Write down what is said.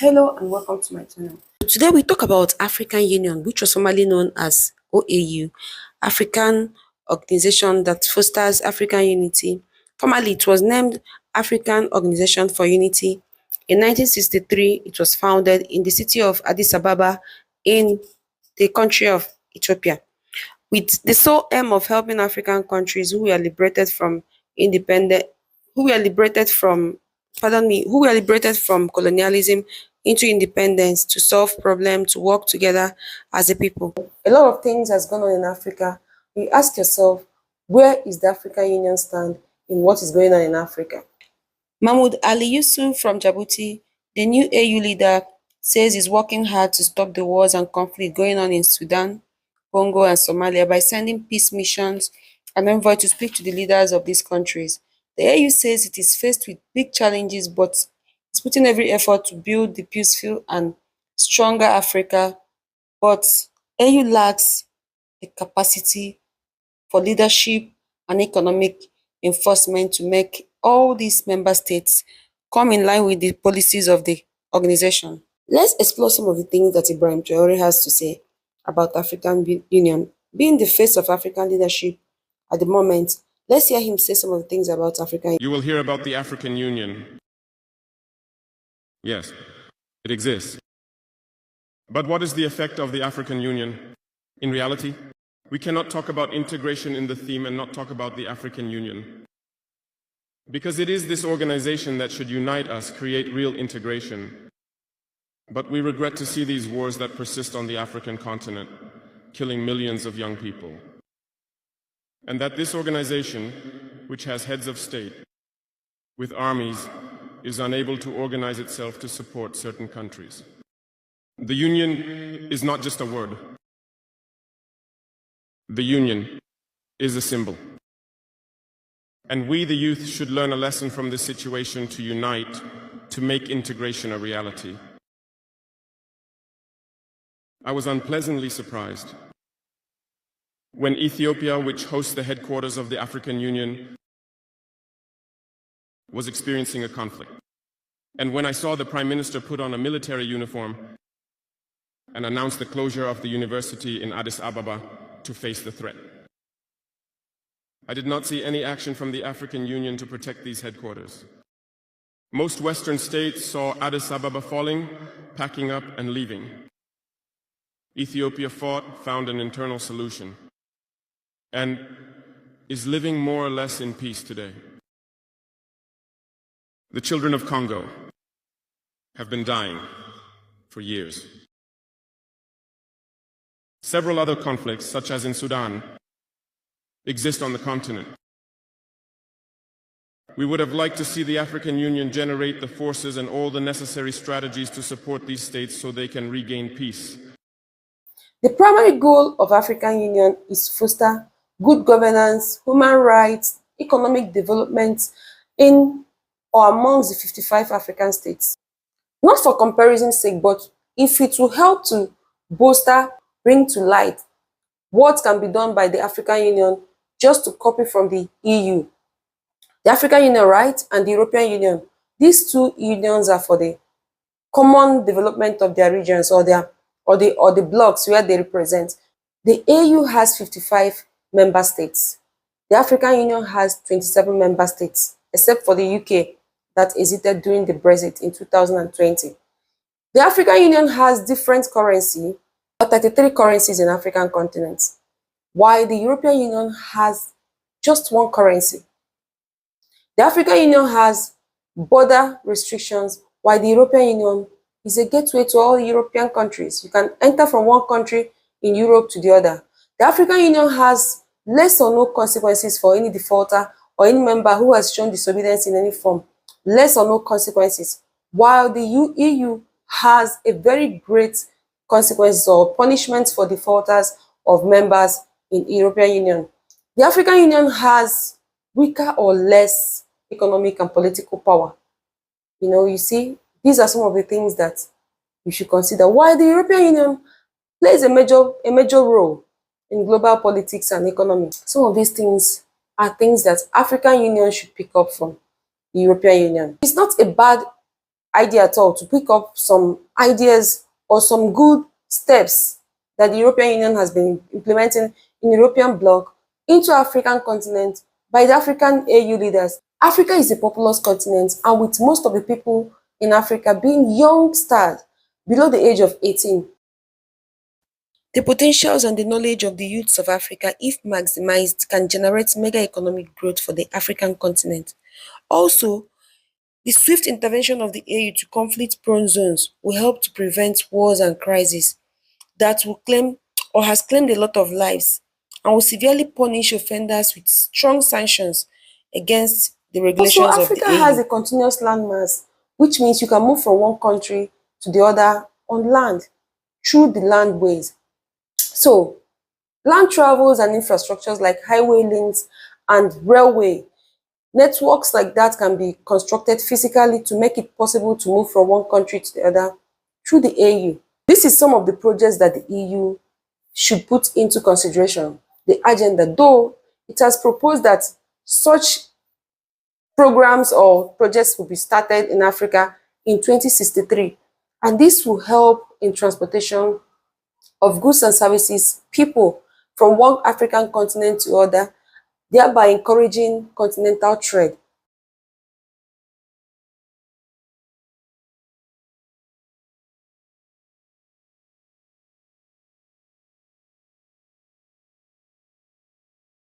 Hello and welcome to my channel. Today we talk about African Union, which was formerly known as OAU, African Organization that fosters African unity. Formerly it was named African Organization for Unity. In 1963, it was founded in the city of Addis Ababa in the country of Ethiopia, with the sole aim of helping African countries who were liberated from independent, who were liberated from, who were liberated from colonialism into independence to solve problems, to work together as a people. A lot of things has gone on in Africa. You ask yourself, where is the African Union stand in what is going on in Africa? Mahmoud Ali Yusuf from Djibouti, the new AU leader, says he's working hard to stop the wars and conflict going on in Sudan, Congo, and Somalia by sending peace missions and envoy to speak to the leaders of these countries. The AU says it is faced with big challenges, but it's putting every effort to build the peaceful and stronger Africa. But AU lacks the capacity for leadership and economic enforcement to make all these member states come in line with the policies of the organization. Let's explore some of the things that Ibrahim Traore has to say about African Union. Being the face of African leadership at the moment, let's hear him say some of the things about African Union. You will hear about the African Union. Yes, it exists. But what is the effect of the African Union? In reality, we cannot talk about integration in the theme and not talk about the African Union. Because it is this organization that should unite us, create real integration. But we regret to see these wars that persist on the African continent, killing millions of young people. And that this organization, which has heads of state, with armies, is unable to organize itself to support certain countries. The Union is not just a word. The Union is a symbol. And we, the youth, should learn a lesson from this situation to unite, to make integration a reality. I was unpleasantly surprised when Ethiopia, which hosts the headquarters of the African Union, was experiencing a conflict. And when I saw the Prime Minister put on a military uniform and announce the closure of the university in Addis Ababa to face the threat. I did not see any action from the African Union to protect these headquarters. Most Western states saw Addis Ababa falling, packing up and leaving. Ethiopia fought, found an internal solution, and is living more or less in peace today. The children of Congo have been dying for years. Several other conflicts, such as in Sudan, exist on the continent. We would have liked to see the African Union generate the forces and all the necessary strategies to support these states so they can regain peace. The primary goal of African Union is to foster good governance, human rights, economic development in or amongst the 55 African states. Not for comparison's sake, but if it will help to bolster, bring to light what can be done by the African Union just to copy from the EU. The African Union, right, and the European Union, these two unions are for the common development of their regions or the blocks where they represent. The AU has 55 member states. The African Union has 27 member states, except for the UK that exited during the Brexit in 2020. The African Union has different currency, 33 currencies in African continents, while the European Union has just one currency. The African Union has border restrictions, while the European Union is a gateway to all European countries. You can enter from one country in Europe to the other. The African Union has less or no consequences for any defaulter or any member who has shown disobedience in any form. Less or no consequences, while the EU has a very great consequences or punishments for defaulters of members in the European Union. The African Union has weaker or less economic and political power. You see, these are some of the things that you should consider. While the European Union plays a major role in global politics and economy. Some of these things are things that African Union should pick up from the European Union. It's not a bad idea at all to pick up some ideas or some good steps that the European Union has been implementing in the European bloc into African continent by the African AU leaders. Africa is a populous continent, and with most of the people in Africa being youngsters below the age of 18, the potentials and the knowledge of the youths of Africa, if maximized, can generate mega economic growth for the African continent. Also, the swift intervention of the AU to conflict-prone zones will help to prevent wars and crises that will claim or has claimed a lot of lives, and will severely punish offenders with strong sanctions against the also, regulations of the Africa has AU. a continuous landmass, which means you can move from one country to the other on land through the landways. So, land travels and infrastructures like highway links and railway networks like that can be constructed physically to make it possible to move from one country to the other through the AU. This is some of the projects that the EU should put into consideration. The agenda, though it has proposed that such programs or projects will be started in Africa in 2063, and this will help in transportation of goods and services, people from one African continent to other, thereby encouraging continental trade.